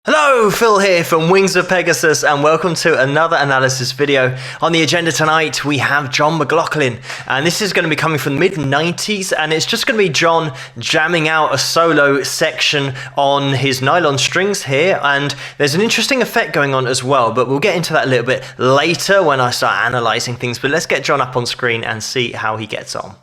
Hello, Phil here from Wings of Pegasus, and welcome to another analysis video. On the agenda tonight we have John McLaughlin, and this is going to be coming from the mid-90s, and it's just going to be John jamming out a solo section on his nylon strings here, and there's an interesting effect going on as well, but we'll get into that a little bit later when I start analysing things. But let's get John up on screen and see how he gets on.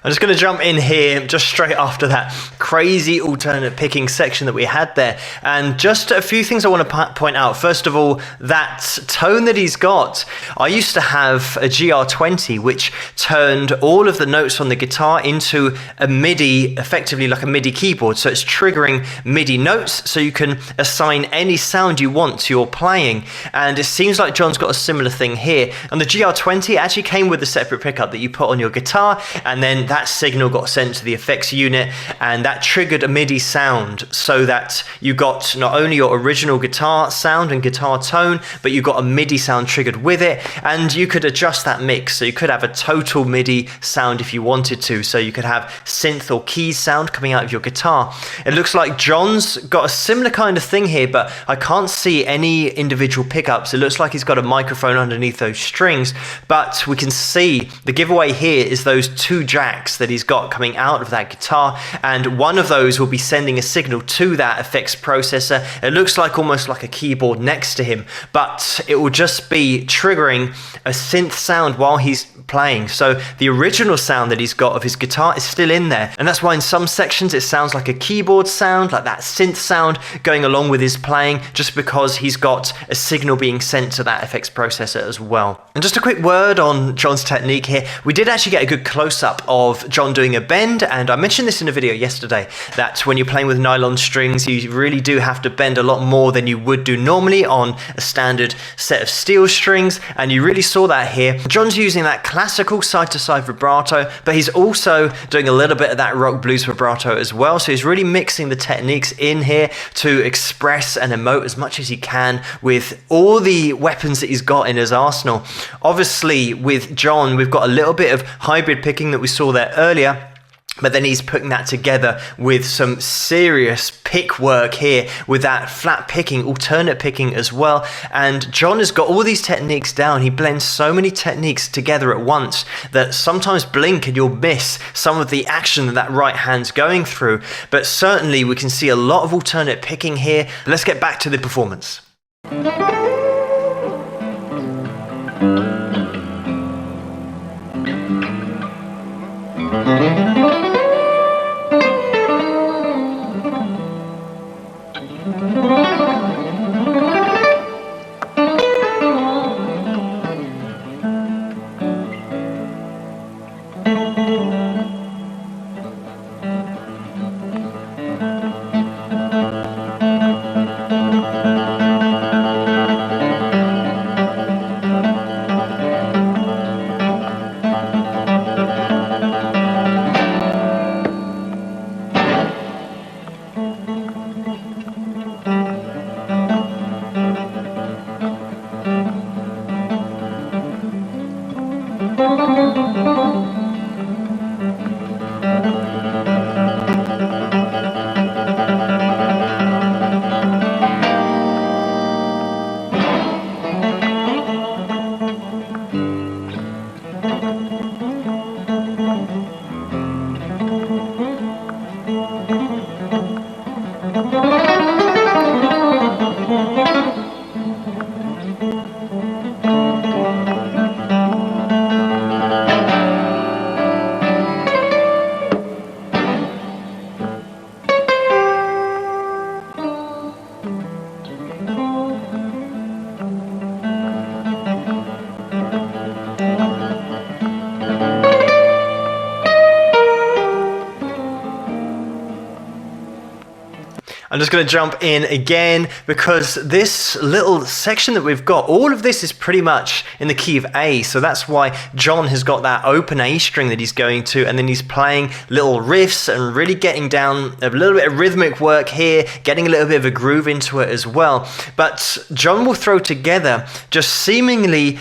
I'm just going to jump in here just straight after that crazy alternate picking section that we had there, and just a few things I want to point out. First of all, that tone that he's got. I used to have a GR20 which turned all of the notes on the guitar into a MIDI, effectively like a MIDI keyboard, so it's triggering MIDI notes so you can assign any sound you want to your playing, and it seems like John's got a similar thing here. And the GR20 actually came with a separate pickup that you put on your guitar, and then that signal got sent to the effects unit, and that triggered a MIDI sound so that you got not only your original guitar sound and guitar tone, but you got a MIDI sound triggered with it, and you could adjust that mix. So you could have a total MIDI sound if you wanted to, so you could have synth or keys sound coming out of your guitar. It looks like John's got a similar kind of thing here, but I can't see any individual pickups. It looks like he's got a microphone underneath those strings, but we can see the giveaway here is those two jacks that he's got coming out of that guitar, and one of those will be sending a signal to that effects processor. It looks like almost like a keyboard next to him, but it will just be triggering a synth sound while he's playing. So the original sound that he's got of his guitar is still in there, and that's why in some sections it sounds like a keyboard sound, like that synth sound going along with his playing, just because he's got a signal being sent to that effects processor as well. And just a quick word on John's technique here. We did actually get a good close-up of John doing a bend, and I mentioned this in a video yesterday, that when you're playing with nylon strings you really do have to bend a lot more than you would do normally on a standard set of steel strings, and you really saw that here. John's using that classical side-to-side vibrato, but he's also doing a little bit of that rock blues vibrato as well, so he's really mixing the techniques in here to express and emote as much as he can with all the weapons that he's got in his arsenal. Obviously with John we've got a little bit of hybrid picking that we saw there earlier, but then he's putting that together with some serious pick work here with that flat picking, alternate picking as well. And John has got all these techniques down. He blends so many techniques together at once that sometimes blink and you'll miss some of the action that right hand's going through. But certainly we can see a lot of alternate picking here. Let's get back to the performance. I'm just going to jump in again because this little section that we've got, all of this is pretty much in the key of A. So that's why John has got that open A string that he's going to, and then he's playing little riffs and really getting down a little bit of rhythmic work here, getting a little bit of a groove into it as well. But John will throw together just seemingly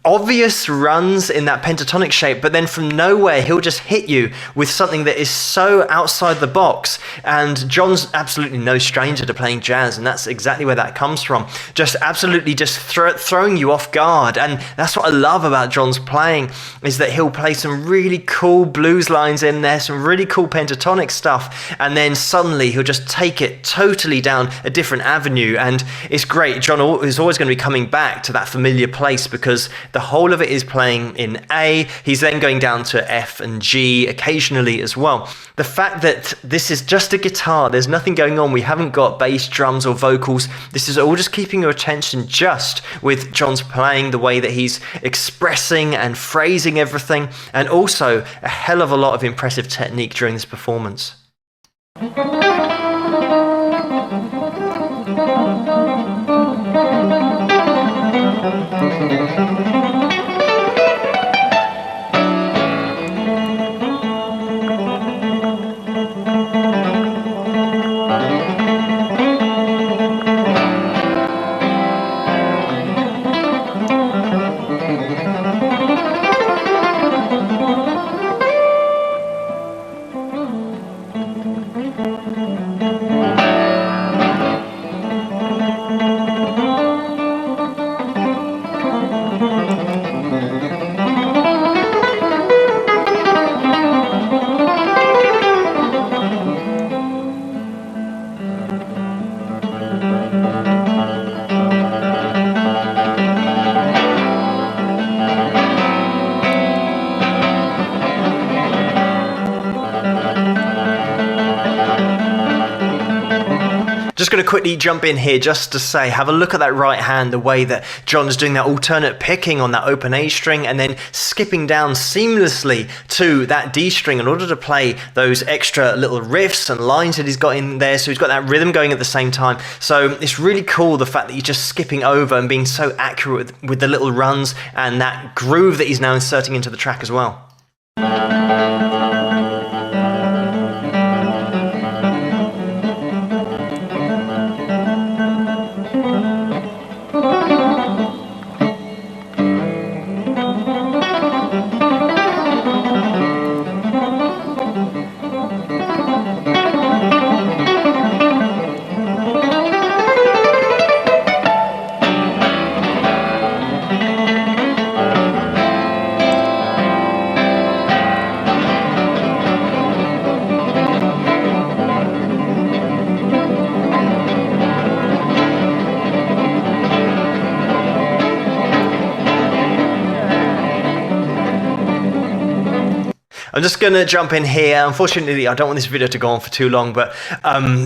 obvious runs in that pentatonic shape, but then from nowhere he'll just hit you with something that is so outside the box. And John's absolutely no stranger to playing jazz, and that's exactly where that comes from. Just absolutely just throwing you off guard. And that's what I love about John's playing, is that he'll play some really cool blues lines in there, some really cool pentatonic stuff, and then suddenly he'll just take it totally down a different avenue. And it's great. John is always going to be coming back to that familiar place because the whole of it is playing in A. He's then going down to F and G occasionally as well. The fact that this is just a guitar, there's nothing going on, we haven't got bass, drums or vocals, this is all just keeping your attention just with John's playing, the way that he's expressing and phrasing everything, and also a hell of a lot of impressive technique during this performance. Just going to quickly jump in here just to say, have a look at that right hand, the way that John is doing that alternate picking on that open A string and then skipping down seamlessly to that D string in order to play those extra little riffs and lines that he's got in there. So he's got that rhythm going at the same time. So it's really cool, the fact that he's just skipping over and being so accurate with the little runs and that groove that he's now inserting into the track as well. I'm just going to jump in here. Unfortunately, I don't want this video to go on for too long, but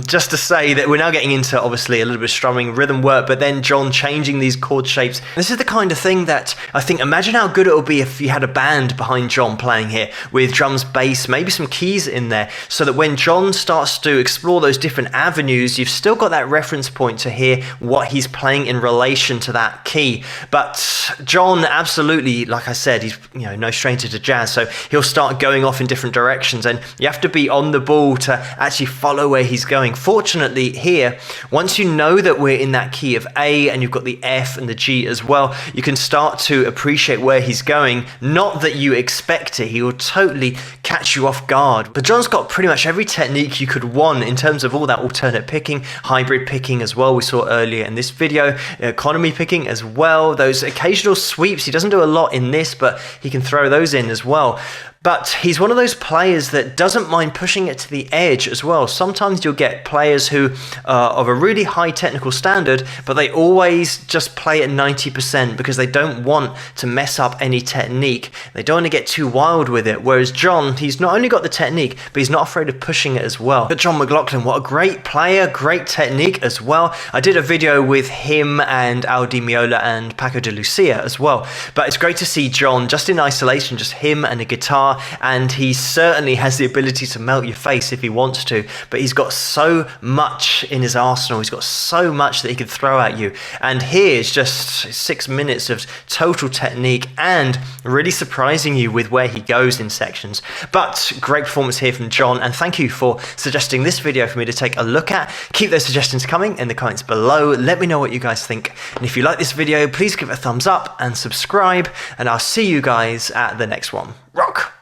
just to say that we're now getting into, obviously, a little bit of strumming, rhythm work, but then John changing these chord shapes. This is the kind of thing that I think, imagine how good it would be if you had a band behind John playing here with drums, bass, maybe some keys in there, so that when John starts to explore those different avenues, you've still got that reference point to hear what he's playing in relation to that key. But John, absolutely, like I said, he's no stranger to jazz, so he'll start going going off in different directions, and you have to be on the ball to actually follow where he's going. Fortunately here, once you know that we're in that key of A and you've got the F and the G as well, you can start to appreciate where he's going. Not that you expect it, he will totally catch you off guard. But John's got pretty much every technique you could want in terms of all that alternate picking, hybrid picking as well, we saw earlier in this video, economy picking as well, those occasional sweeps. He doesn't do a lot in this, but he can throw those in as well. But he's one of those players that doesn't mind pushing it to the edge as well. Sometimes you'll get players who are of a really high technical standard, but they always just play at 90% because they don't want to mess up any technique. They don't want to get too wild with it. Whereas John, he's not only got the technique, but he's not afraid of pushing it as well. But John McLaughlin, what a great player, great technique as well. I did a video with him and Al Di Meola and Paco de Lucia as well. But it's great to see John just in isolation, just him and a guitar. And he certainly has the ability to melt your face if he wants to, but he's got so much in his arsenal. He's got so much that he could throw at you. And here's just 6 minutes of total technique and really surprising you with where he goes in sections. But great performance here from John, and thank you for suggesting this video for me to take a look at. Keep those suggestions coming in the comments below. Let me know what you guys think. And if you like this video, please give it a thumbs up and subscribe, and I'll see you guys at the next one. Rock!